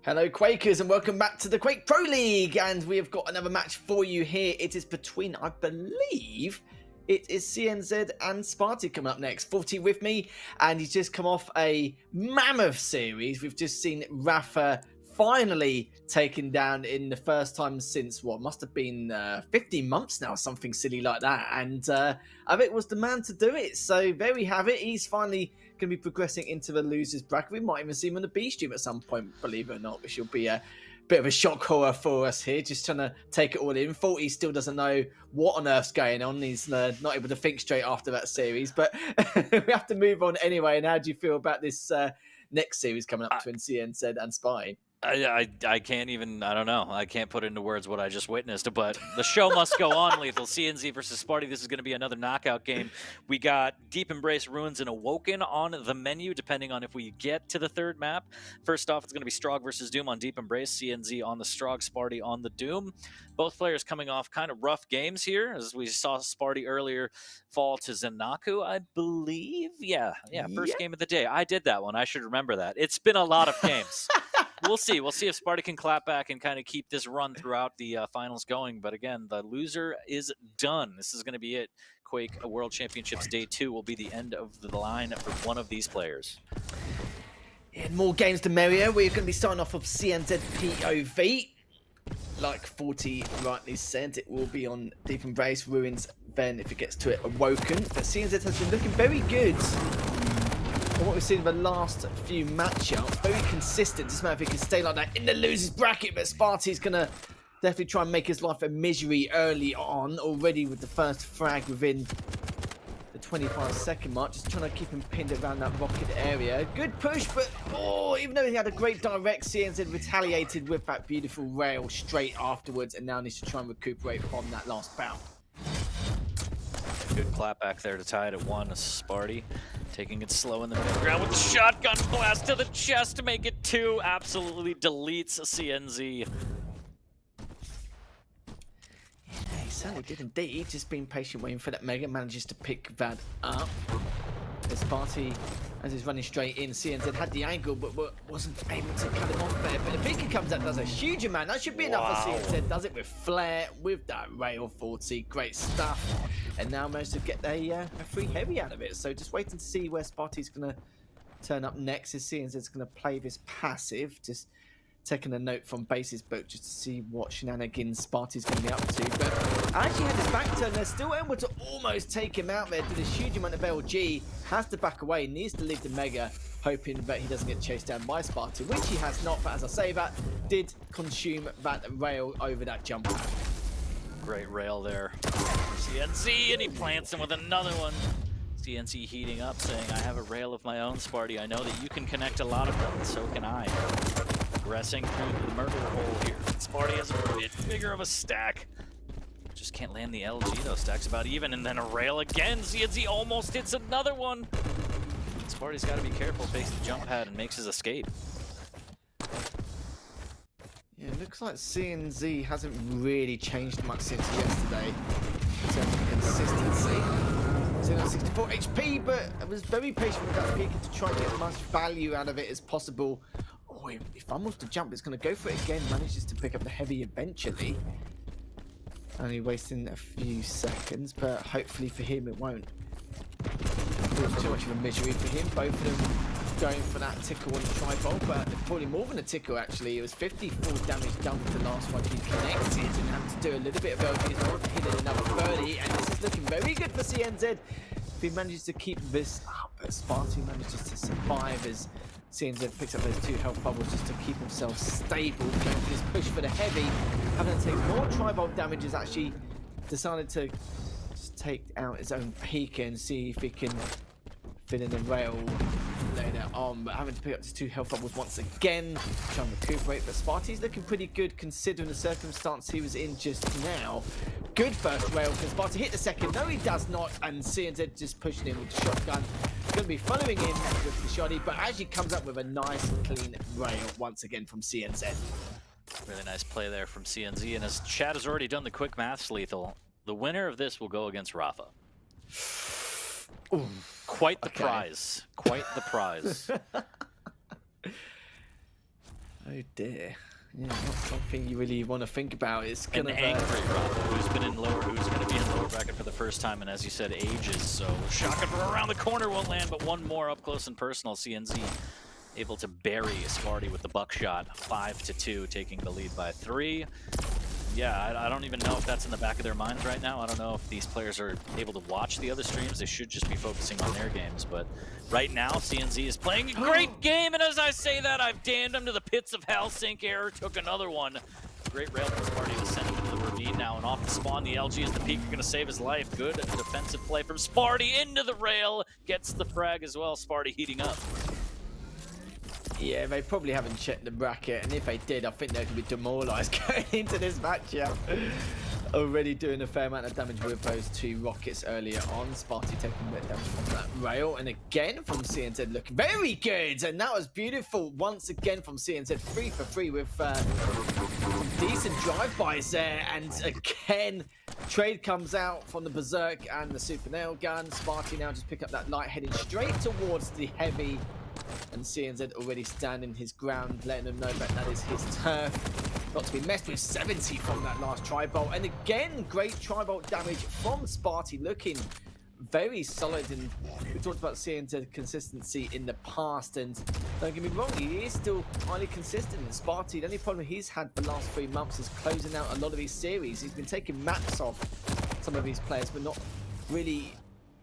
Hello Quakers and welcome back to the Quake Pro League, and we have got another match for you here. It is between, I believe, it is CNZ and spart1e coming up next. 40 with me, and he's just come off a mammoth series. We've just seen Rafa finally taken down in the first time since, what, must have been 15 months now, something silly like that, and Avik was the man to do it, so there we have it. He's finally going to be progressing into the losers bracket. We might even see him on the B stream at some point, believe it or not, which will be a bit of a shock horror for us here, just trying to take it all in. 40 still doesn't know what on earth's going on. He's not able to think straight after that series, but we have to move on anyway. And how do you feel about this next series coming up between CNZ and spart1e? I can't even, I don't know. I can't put into words what I just witnessed, but the show must go on, Lethal. CNZ versus spart1e. This is going to be another knockout game. We got Deep Embrace, Ruins, and Awoken on the menu, depending on if we get to the third map. First off, it's going to be Strog versus Doom on Deep Embrace, CNZ on the Strog, spart1e on the Doom. Both players coming off kind of rough games here, as we saw spart1e earlier fall to Zanaku, I believe. Yeah, first game of the day. I did that one. I should remember that. It's been a lot of games. We'll see. We'll see if spart1e can clap back and kind of keep this run throughout the finals going. But again, the loser is done. This is going to be it. Quake World Championships Day 2 will be the end of the line for one of these players. And more games the merrier. We're going to be starting off with CNZ POV. Like 40 rightly said, it will be on Deep Embrace, Ruins, then if it gets to it, Awoken. But CNZ has been looking very good. And what we've seen in the last few matchups, very consistent. Just matter if he can stay like that in the losers bracket, but spart1e's going to definitely try and make his life a misery early on, already with the first frag within the 25-second mark, just trying to keep him pinned around that rocket area. Good push, but even though he had a great direct, CNZ retaliated with that beautiful rail straight afterwards, and now needs to try and recuperate from that last bout. Good clap back there to tie it at 1. spart1e taking it slow in the middle ground with the shotgun blast to the chest to make it 2. Absolutely deletes CNZ. Yeah, he certainly did indeed. Just being patient, waiting for that Mega, manages to pick that up. As spart1e, as he's running straight in, CNZ had the angle, but wasn't able to cut him off there. But the Beaker comes out, does a huge amount. That should be enough for CNZ. Does it with flair, with that rail 40. Great stuff. And now managed to get a free heavy out of it. So just waiting to see where spart1e's going to turn up next. As CNZ's going to play this passive. Just taking a note from Base's book just to see what shenanigans spart1e's going to be up to. But actually had his back turned, they're still able to almost take him out there. Did a huge amount of LG, has to back away, needs to leave the Mega, hoping that he doesn't get chased down by spart1e, which he has not. But as I say, that did consume that rail over that jump pad. Great rail there. CNZ, and he plants him with another one. CNZ heating up, saying, I have a rail of my own, spart1e. I know that you can connect a lot of them, and so can I. Progressing through the murder hole here. spart1e has a bit bigger of a stack. Just can't land the LG though. Stack's about even, and then a rail again. CNZ almost hits another one. spart1e's got to be careful, fakes the jump pad and makes his escape. Yeah, it looks like CNZ hasn't really changed much since yesterday in terms of consistency. He's only 64 HP, but I was very patient with that Beaker to try and get as much value out of it as possible. Oh, he fumbles to jump, it's going to go for it again, manages to pick up the heavy eventually. Only wasting a few seconds, but hopefully for him it won't cause too much of a misery for him. Both of them going for that tickle on the tri-bolt, but probably more than a tickle actually. It was 54 damage done with the last one. He connected and had to do a little bit of LG as well to hit it another 30, and this is looking very good for CNZ. If he manages to keep this up, spart1e manages to survive as CNZ picks up those 2 health bubbles just to keep himself stable. Going for this push for the heavy, having to take more tri-bolt damage, has actually decided to just take out his own peak and see if he can fit in the rail later on, but having to pick up his 2 health bubbles once again, trying to recuperate. But spart1e's looking pretty good considering the circumstance he was in just now. Good first rail for spart1e, hit the second, no he does not, and CNZ just pushing in with the shotgun. Going to be following in with the shoddy, but actually comes up with a nice clean rail once again from CNZ. Really nice play there from CNZ, and as Chad has already done the quick maths, Lethal, the winner of this will go against Rafa. Ooh, quite the prize. Quite the prize. Oh dear. Yeah, not something you really want to think about. It's An kind of angry Rob, who's going to be in lower bracket for the first time, and as you said, ages. So shotgun from around the corner won't land, but one more up close and personal. CNZ able to bury spart1e with the buckshot, 5-2, taking the lead by 3. Yeah, I don't even know if that's in the back of their minds right now. I don't know if these players are able to watch the other streams. They should just be focusing on their games. But right now, CNZ is playing a great game. And as I say that, I've damned him to the pits of hell. Sync error took another one. Great rail from spart1e to send him into the ravine now. And off the spawn, the LG is the peak going to save his life. Good defensive play from spart1e into the rail. Gets the frag as well. spart1e heating up. Yeah, they probably haven't checked the bracket, and if they did, I think they could be demoralised going into this matchup. Already doing a fair amount of damage with those 2 rockets earlier on. spart1e taking a bit of damage from that rail, and again from CNZ looking very good, and that was beautiful once again from CNZ. 3 for 3 with decent drive-bys there, and again trade comes out from the Berserk and the Super Nail Gun. spart1e now just pick up that light, heading straight towards the heavy. And CNZ already standing his ground, letting them know that is his turf. Not to be messed with. 70 from that last tri-bolt. And again, great tri-bolt damage from spart1e, looking very solid. And we talked about CNZ consistency in the past. And don't get me wrong, he is still highly consistent. And spart1e, the only problem he's had the last 3 months is closing out a lot of these series. He's been taking maps off some of these players, but not really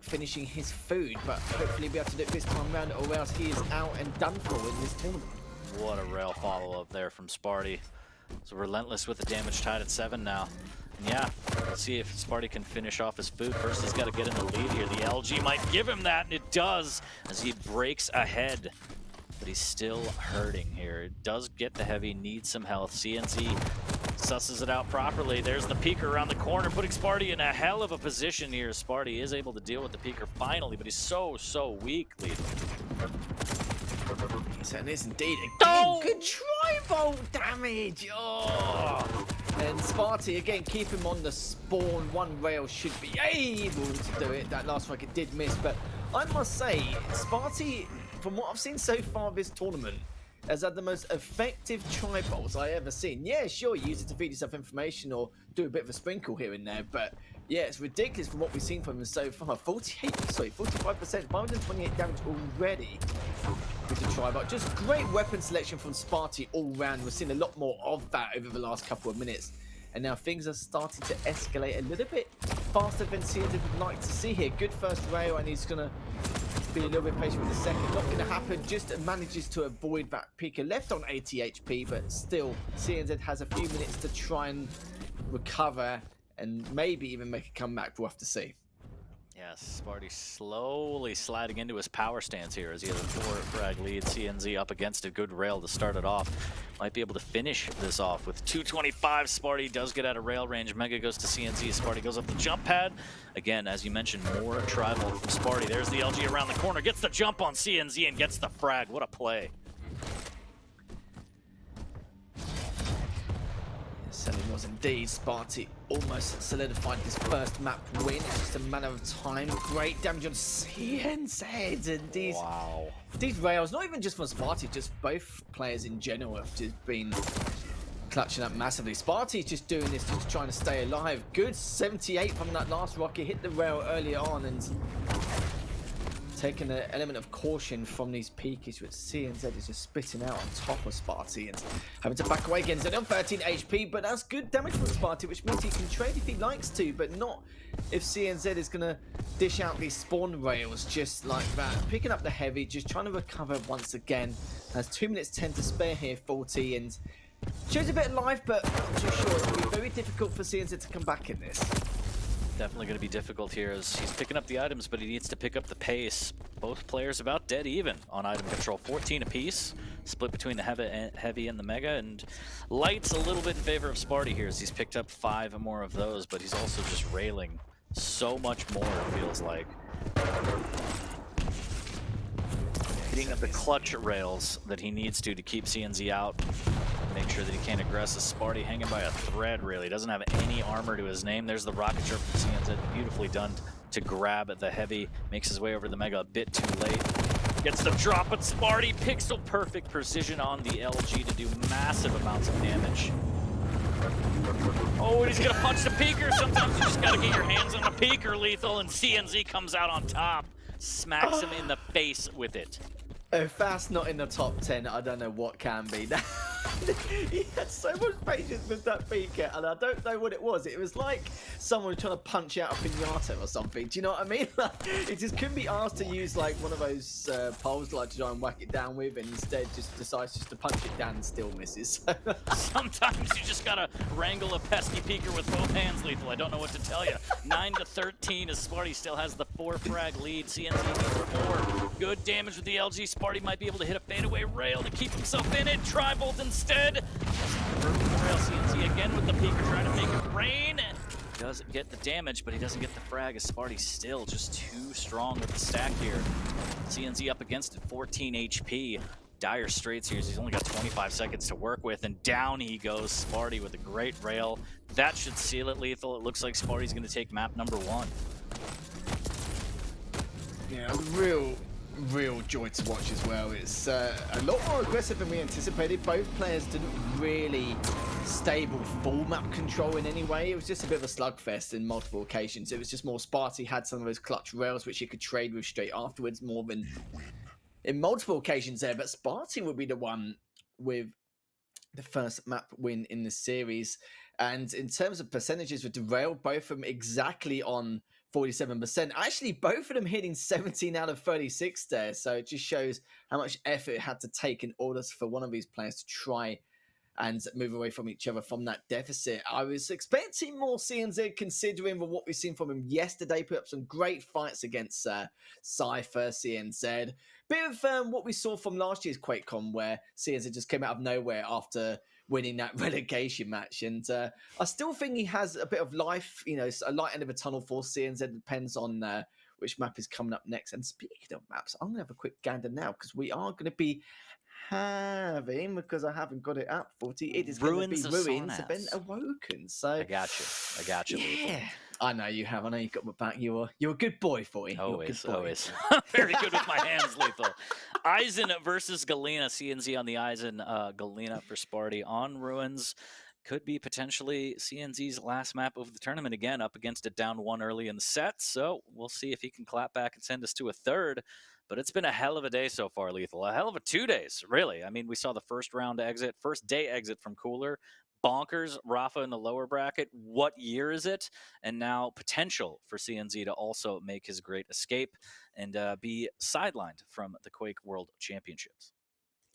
finishing his food, but hopefully be able to do it this time around, or else he is out and done for in this tournament. What a rail follow-up there from spart1e. So relentless with the damage, tied at 7 now. And yeah, let's see if spart1e can finish off his food. First, he's got to get in the lead here. The LG might give him that, and it does, as he breaks ahead. But he's still hurting here. It does get the heavy, needs some health. CNZ susses it out properly. There's the peeker around the corner, putting spart1e in a hell of a position here. spart1e is able to deal with the peeker finally, but he's so weak, Lethal. Certainly is indeed. Again, good tri-bolt damage. Oh. And spart1e again, keep him on the spawn. 1 rail should be able to do it. That last rocket did miss, but I must say, spart1e, from what I've seen so far this tournament, has had the most effective tri-bolts I ever seen. Yeah, sure, use it to feed yourself information or do a bit of a sprinkle here and there, but yeah, it's ridiculous from what we've seen from him so far. 45%, 528 damage already with the tri-bolt. Just great weapon selection from spart1e all round. We're seeing a lot more of that over the last couple of minutes. And now things are starting to escalate a little bit faster than CNZ would like to see here. Good first rail, and he's going to be a little bit patient with the second. Not going to happen, just manages to avoid that peeker. Left on 80 HP, but still, CNZ has a few minutes to try and recover and maybe even make a comeback. We'll have to see. Yes, spart1e slowly sliding into his power stance here as he has a 4 frag lead. CNZ up against a good rail to start it off. Might be able to finish this off with 225. spart1e does get out of rail range. Mega goes to CNZ. spart1e goes up the jump pad. Again, as you mentioned, more tri-bolt from spart1e. There's the LG around the corner. Gets the jump on CNZ and gets the frag. What a play. Certainly was indeed. spart1e almost solidified this first map win. It's just a matter of time. Great damage on CNZ, and these rails, not even just from spart1e, just both players in general have just been clutching up massively. spart1e is just doing this, just trying to stay alive. Good 78 from that last rocket, hit the rail earlier on, and taking an element of caution from these peekers, which CNZ is just spitting out on top of spart1e and having to back away again. Zed on 13 HP, but that's good damage from spart1e, which means he can trade if he likes to, but not if CNZ is going to dish out these spawn rails just like that. Picking up the heavy, just trying to recover once again. Has 2 minutes 10 to spare here, 40, and shows a bit of life, but I'm too sure it's going to be very difficult for CNZ to come back in this. Definitely going to be difficult here as he's picking up the items, but he needs to pick up the pace. Both players about dead even on item control, 14 apiece, split between the heavy and the mega, and light's a little bit in favor of spart1e here as he's picked up 5 more of those, but he's also just railing so much more, it feels like. Hitting up the clutch rails that he needs to keep CNZ out. Make sure that he can't aggress a spart1e hanging by a thread, really. Doesn't have any armor to his name. There's the rocket ship from CNZ. Beautifully done to grab the heavy. Makes his way over the mega a bit too late. Gets the drop, but spart1e pixel perfect precision on the LG to do massive amounts of damage. Oh, and he's gonna punch the peeker. Sometimes you just gotta get your hands on the peeker, Lethal, and CNZ comes out on top. Smacks him in the face with it. If that's not in the top 10, I don't know what can be. He had so much patience with that beaker, and I don't know what it was. It was like someone trying to punch out a pinata or something. Do you know what I mean? It just couldn't be asked to use like one of those poles like to try and whack it down with, and instead just decides just to punch it down and still misses. Sometimes you just gotta wrangle a pesky peeker with both hands, Lethal. I don't know what to tell you. 9-13 as spart1e still has the 4-frag lead. CNZ needs 4. Good damage with the LG. spart1e might be able to hit a fadeaway rail to keep himself in it. Tri-bolt instead. Rail. CNZ again with the peeker trying to make it rain. Doesn't get the damage, but he doesn't get the frag as spart1e still just too strong with the stack here. CNZ up against it, 14 HP. Dire straits here. He's only got 25 seconds to work with, and down he goes. spart1e with a great rail. That should seal it, Lethal. It looks like spart1e's going to take map number 1. Yeah, real joy to watch as well. It's a lot more aggressive than we anticipated. Both players didn't really stable full map control in any way. It was just a bit of a slugfest in multiple occasions. It was just more spart1e had some of those clutch rails which he could trade with straight afterwards more than in multiple occasions there. But spart1e would be the one with the first map win in the series. And in terms of percentages with the rail, both of them exactly on 47%. Actually, both of them hitting 17 out of 36 there. So it just shows how much effort it had to take in order for one of these players to try and move away from each other from that deficit. I was expecting more CNZ considering what we've seen from him yesterday. Put up some great fights against Cypher, CNZ. Bit of what we saw from last year's QuakeCon where CNZ just came out of nowhere after winning that relegation match. And I still think he has a bit of life, you know, a light end of a tunnel for CNZ. Depends on which map is coming up next. And speaking of maps, I'm going to have a quick gander now because we are going to be having, because I haven't got it up, 40, it is going to be Ruins have been awoken. So I got you. Yeah, Lethal. I know you have. I know you got my back. You're a good boy, for you. Always. Very good with my hands, Lethal. Eisen versus Galena. CNZ on the Eisen. Galena for spart1e on Ruins. Could be potentially CNZ's last map of the tournament again, up against it down 1 early in the set. So we'll see if he can clap back and send us to a third. But it's been a hell of a day so far, Lethal. A hell of a 2 days, really. I mean, we saw the first day exit from Cooler. Bonkers, Rafa in the lower bracket. What year is it? And now potential for CNZ to also make his great escape and be sidelined from the Quake World Championships.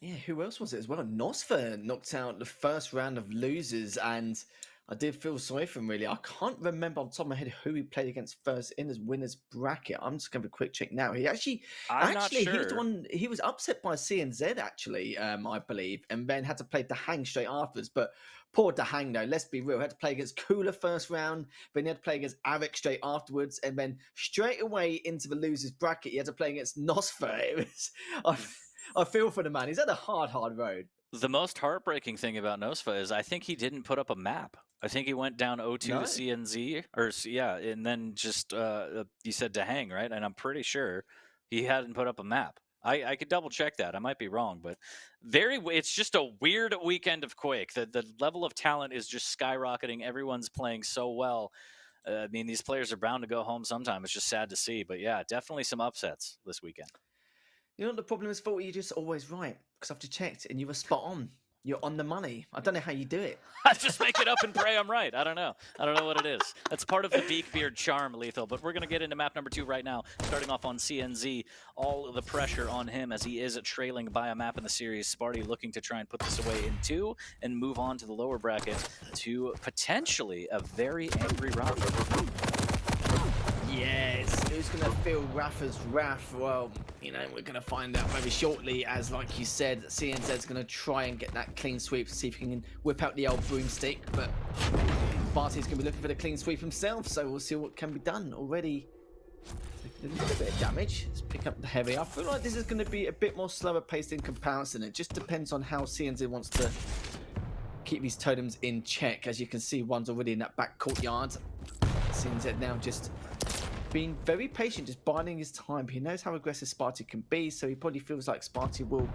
Yeah, who else was it as well? Nosfer knocked out the first round of losers, and I did feel sorry for him, really. I can't remember on top of my head who he played against first in his winners bracket. I'm just going to have a quick check now. He I'm not sure. he was the one, he was upset by CNZ, actually, I believe, and then had to play Dahang straight afterwards. But poor Dahang, though, let's be real, he had to play against Cooler first round, then he had to play against Arik straight afterwards, and then straight away into the losers bracket, he had to play against Nosfer. It was... I feel for the man. He's had a hard road. The most heartbreaking thing about Nosfa is I think he didn't put up a map. I think he went down 0-2 to CNZ, and then just you said to hang, right? And I'm pretty sure he hadn't put up a map. I could double check that. I might be wrong, but it's just a weird weekend of Quake. The level of talent is just skyrocketing. Everyone's playing so well. I mean, these players are bound to go home sometime. It's just sad to see, but yeah, definitely some upsets this weekend. You know what the problem is, for you're just always right. Because I've just checked and you were spot on. You're on the money. I don't know how you do it. I just make it up and pray I'm right. I don't know what it is. That's part of the Beakbeard charm, Lethal. But we're going to get into map number 2 right now. Starting off on CNZ. All of the pressure on him as he is trailing by a map in the series. spart1e looking to try and put this away in 2 and move on to the lower bracket to potentially a very angry Rafa. Yes, who's going to feel Rafa's wrath? Well, you know, we're going to find out very shortly, as like you said, CNZ's going to try and get that clean sweep to see if he can whip out the old broomstick, but spart1e's going to be looking for the clean sweep himself, so we'll see what can be done. Already a little bit of damage. Let's pick up the heavy. I feel like this is going to be a bit more slower paced in comparison. It just depends on how CNZ wants to keep these totems in check. As you can see, one's already in that back courtyard. CNZ now just being very patient, just biding his time. He knows how aggressive spart1e can be, so he probably feels like spart1e will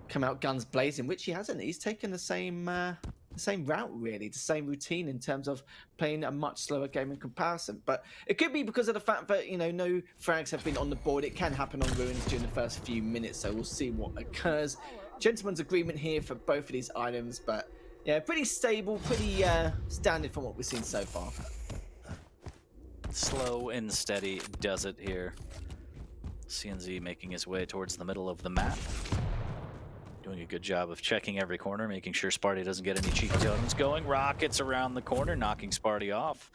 come out guns blazing, which he hasn't. He's taken the same route, really, the same routine in terms of playing a much slower game in comparison. But it could be because of the fact that, you know, no frags have been on the board. It can happen on Ruins during the first few minutes, so we'll see what occurs. Gentleman's agreement here for both of these items, but yeah, pretty stable, pretty standard from what we've seen so far. Slow and steady does it here. CNZ making his way towards the middle of the map. Doing a good job of checking every corner, making sure spart1e doesn't get any cheeky totems going. Rockets around the corner, knocking spart1e off.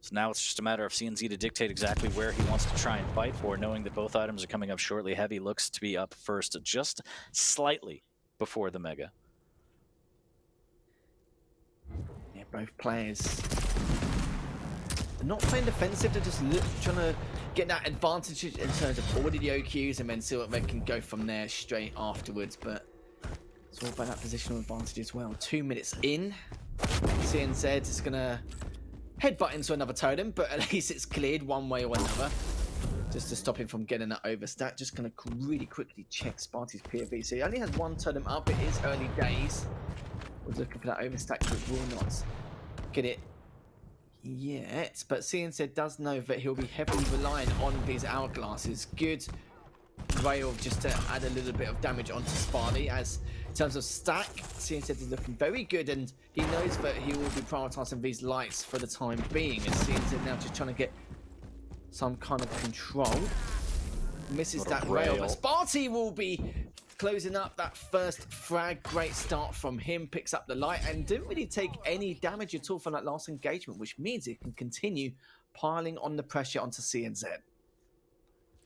So now it's just a matter of CNZ to dictate exactly where he wants to try and fight for, knowing that both items are coming up shortly. Heavy looks to be up first, just slightly before the Mega. Yeah, both players not playing defensive, they're just trying to get that advantage in terms of audio cues and then see what they can go from there straight afterwards. But it's all about that positional advantage as well. 2 minutes in, CNZ is going to headbutt into another totem, but at least it's cleared one way or another, just to stop him from getting that overstack. Just going to really quickly check spart1e's POV. So he only has one totem up. It is early days. We're looking for that overstack, but will not get it yet. But CNZ does know that he'll be heavily reliant on these hourglasses. Good rail just to add a little bit of damage onto spart1e. As in terms of stack, CNZ is looking very good, and he knows that he will be prioritizing these lights for the time being, as CNZ now just trying to get some kind of control. Misses that rail, but spart1e will be closing up that first frag. Great start from him, picks up the light and didn't really take any damage at all from that last engagement, which means it can continue piling on the pressure onto CNZ.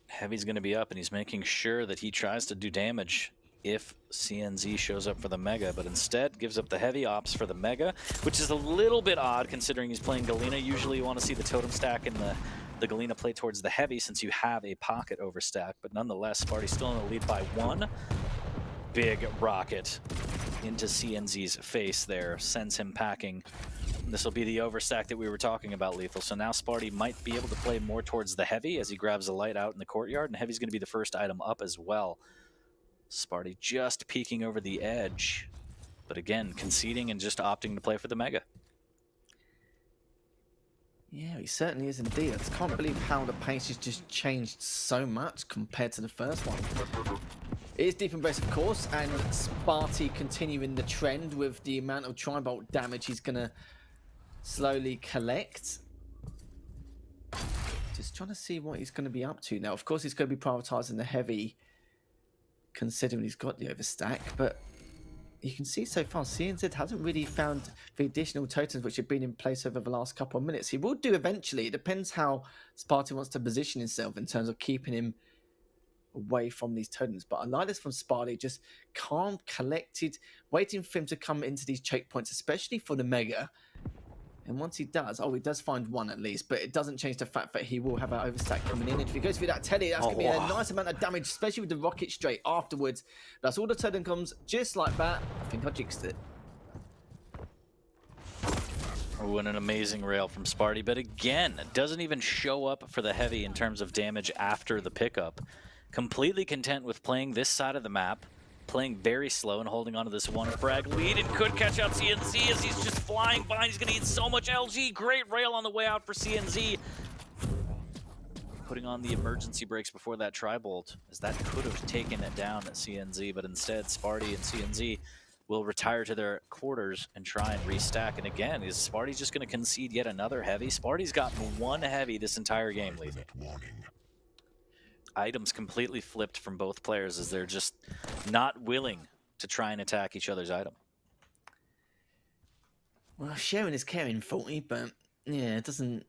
Heavy's going to be up, and he's making sure that he tries to do damage if CNZ shows up for the Mega, but instead gives up the heavy ops for the Mega, which is a little bit odd considering he's playing Galena. Usually you want to see the totem stack and the Galena play towards the Heavy since you have a pocket overstack, but nonetheless, spart1e still in the lead by one. Big rocket into CNZ's face there, sends him packing. This will be the overstack that we were talking about, Lethal. So now spart1e might be able to play more towards the Heavy as he grabs the light out in the courtyard, and Heavy's going to be the first item up as well. spart1e just peeking over the edge, but again, conceding and just opting to play for the Mega. Yeah, he certainly is indeed. I just can't believe how the pace has just changed so much compared to the first one. It is Deep Embrace, of course, and spart1e continuing the trend with the amount of tri-bolt damage he's going to slowly collect. Just trying to see what he's going to be up to now. Of course, he's going to be prioritizing the Heavy, considering he's got the overstack, but you can see so far CNZ hasn't really found the additional totems which have been in place over the last couple of minutes. He will do eventually. It depends how spart1e wants to position himself in terms of keeping him away from these totems. But I like this from spart1e, just calm, collected, waiting for him to come into these choke points, especially for the Mega. And once he does, he does find one at least, but it doesn't change the fact that he will have an overstack coming in. And if he goes through that telly, that's going to be a nice amount of damage, especially with the rocket straight afterwards. That's all the totem comes just like that. I think I jinxed it. Oh, and an amazing rail from spart1e, but again, it doesn't even show up for the Heavy in terms of damage after the pickup. Completely content with playing this side of the map, playing very slow and holding on to this one frag lead, and could catch out CNZ as he's just flying by. He's going to eat so much LG. Great rail on the way out for CNZ. Putting on the emergency brakes before that tri-bolt, as that could have taken it down at CNZ, but instead spart1e and CNZ will retire to their quarters and try and restack. And again, is spart1e just going to concede yet another Heavy? spart1e's got one Heavy this entire game, Lethal. Items completely flipped from both players as they're just not willing to try and attack each other's item. Well, sharing is caring, 40, but yeah, it doesn't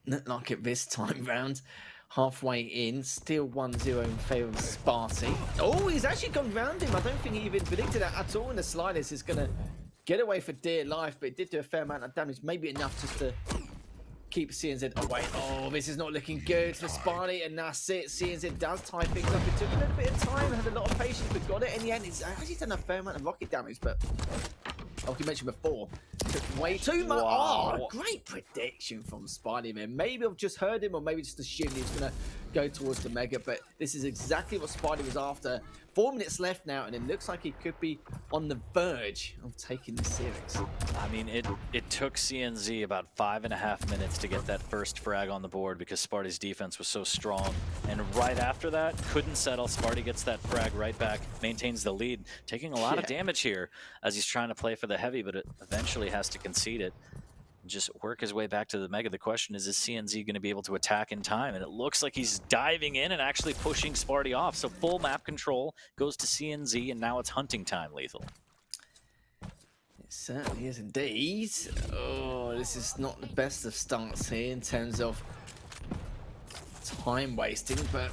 look like it this time round. Halfway in, still 1-0 in favour of spart1e. Oh, he's actually gone round him. I don't think he even predicted that at all in the sliders. He's going to get away for dear life, but it did do a fair amount of damage, maybe enough just to keep CNZ away. Oh, this is not looking good for spart1e, and that's it. CNZ does tie things up. It took a little bit of time, had a lot of patience, but got it in the end. He's actually done a fair amount of rocket damage, but like you mentioned before, took way too much. Wow. Oh, great prediction from spart1e, man. Maybe I've just heard him, or maybe just assumed he's going to go towards the Mega, but this is exactly what spart1e was after. 4 minutes left now, and it looks like he could be on the verge of taking the series. I mean, it took CNZ about 5.5 minutes to get that first frag on the board because spart1e's defense was so strong. And right after that, couldn't settle. spart1e gets that frag right back, maintains the lead, taking a lot of damage here as he's trying to play for the heavy, but it eventually has to concede it. Just work his way back to the Mega. The question is CNZ going to be able to attack in time? And it looks like he's diving in and actually pushing spart1e off. So full map control goes to CNZ, and now it's hunting time, Lethal. It certainly is indeed. Oh, this is not the best of starts here in terms of time wasting, but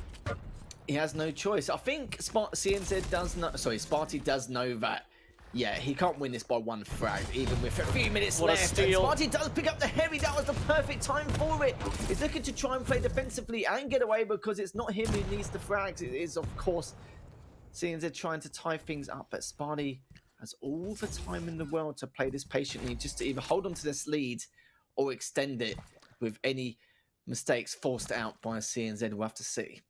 he has no choice. I think CNZ does know, sorry, spart1e does know that, yeah, he can't win this by 1 frag, even with a few minutes left. And spart1e does pick up the heavy. That was the perfect time for it. He's looking to try and play defensively and get away because it's not him who needs the frags. It is, of course, CNZ trying to tie things up, but spart1e has all the time in the world to play this patiently, just to either hold on to this lead or extend it with any mistakes forced out by CNZ. We'll have to see.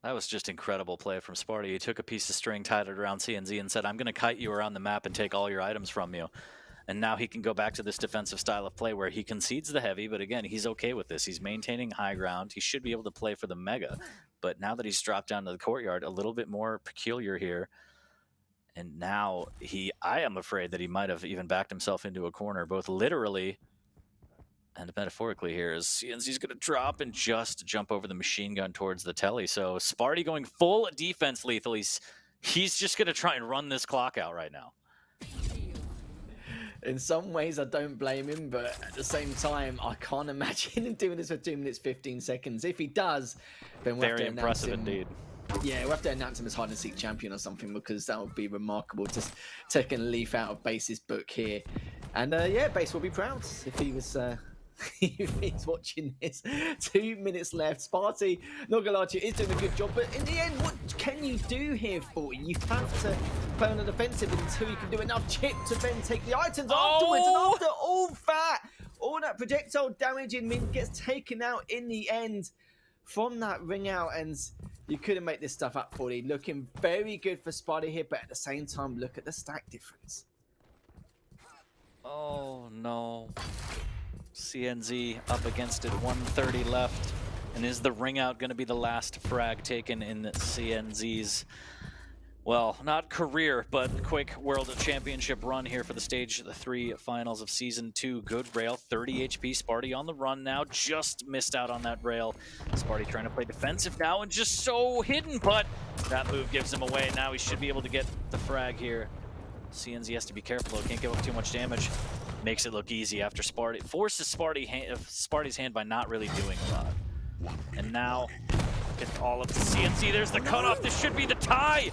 That was just incredible play from spart1e. He took a piece of string, tied it around CNZ, and said, I'm going to kite you around the map and take all your items from you. And now he can go back to this defensive style of play where he concedes the heavy, but again, he's okay with this. He's maintaining high ground. He should be able to play for the Mega. But now that he's dropped down to the courtyard, a little bit more peculiar here. And now I am afraid that he might have even backed himself into a corner, both literally and metaphorically here, as CNZ's going to drop and just jump over the machine gun towards the telly. So spart1e going full defense, Lethal. He's just going to try and run this clock out right now. In some ways, I don't blame him, but at the same time, I can't imagine him doing this for 2 minutes, 15 seconds. If he does, then we'll have to announce him. Indeed. Yeah, we'll have to announce him as hide-and-seek champion or something, because that would be remarkable. Just taking a leaf out of Base's book here. And yeah, Base will be proud if he was... if he's watching this. 2 minutes left. spart1e, not gonna lie to you, is doing a good job, but in the end, what can you do here for you? You have to play on the defensive until you can do enough chip to then take the items afterwards. And after all that projectile damage in Min gets taken out in the end from that ring out, and you couldn't make this stuff up for you. Looking very good for spart1e here, but at the same time, look at the stack difference. Oh no. CNZ up against it, 130 left. And is the ring out going to be the last frag taken in CNZ's, well, not career, but Quake World Championship run here for the Stage 3 finals of Season 2. Good rail, 30 HP. spart1e on the run now, just missed out on that rail. spart1e trying to play defensive now and just so hidden, but that move gives him away. Now he should be able to get the frag here. CNZ has to be careful though, can't give up too much damage. Makes it look easy after spart1e. Forces spart1e's hand by not really doing a lot. And now, it's all up to CNZ. There's the cutoff. This should be the tie.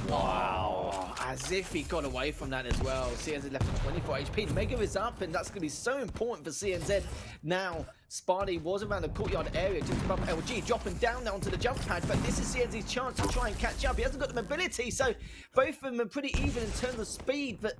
Wow. As if he got away from that as well. CNZ left with 24 HP. Mega is up, and that's going to be so important for CNZ. Now, spart1e was around the courtyard area, just above LG, dropping down now onto the jump pad, but this is CNZ's chance to try and catch up. He hasn't got the mobility, so both of them are pretty even in terms of speed, but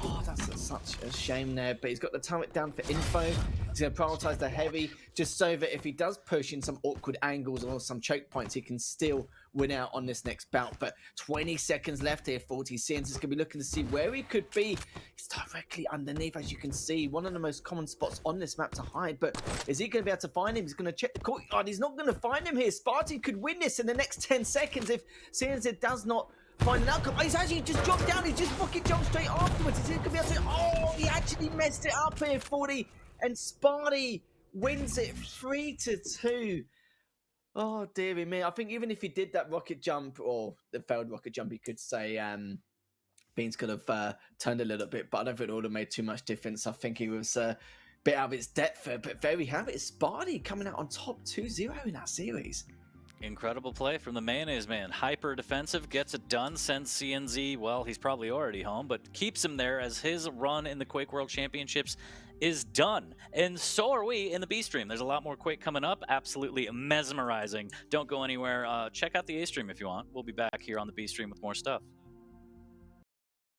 oh, that's such a shame there. But he's got the target down for info. He's going to prioritize the heavy, just so that if he does push in some awkward angles or some choke points, he can still win out on this next bout. But 20 seconds left here, 40. CNZ is going to be looking to see where he could be. He's directly underneath, as you can see. One of the most common spots on this map to hide. But is he going to be able to find him? He's going to check the courtyard. He's not going to find him here. spart1e could win this in the next 10 seconds if CNZ does not find an outcome. Oh, he's actually just dropped down. He's just fucking jumped straight afterwards. Is he going to be able to... Oh, he actually messed it up here, 40. And spart1e wins it 3-2. Oh, dearie me. I think even if he did that rocket jump, or the failed rocket jump, you could say Beans could have turned a little bit, but I don't think it would have made too much difference. I think he was a bit out of its depth there, but there we have it. spart1e coming out on top 2-0 in that series. Incredible play from the mayonnaise man. Hyper defensive, gets it done, sends CNZ, well, he's probably already home, but keeps him there as his run in the Quake World Championships is done. And so are we in the B stream. There's a lot more Quake coming up. Absolutely mesmerizing. Don't go anywhere. Check out the A stream if you want. We'll be back here on the B stream with more stuff.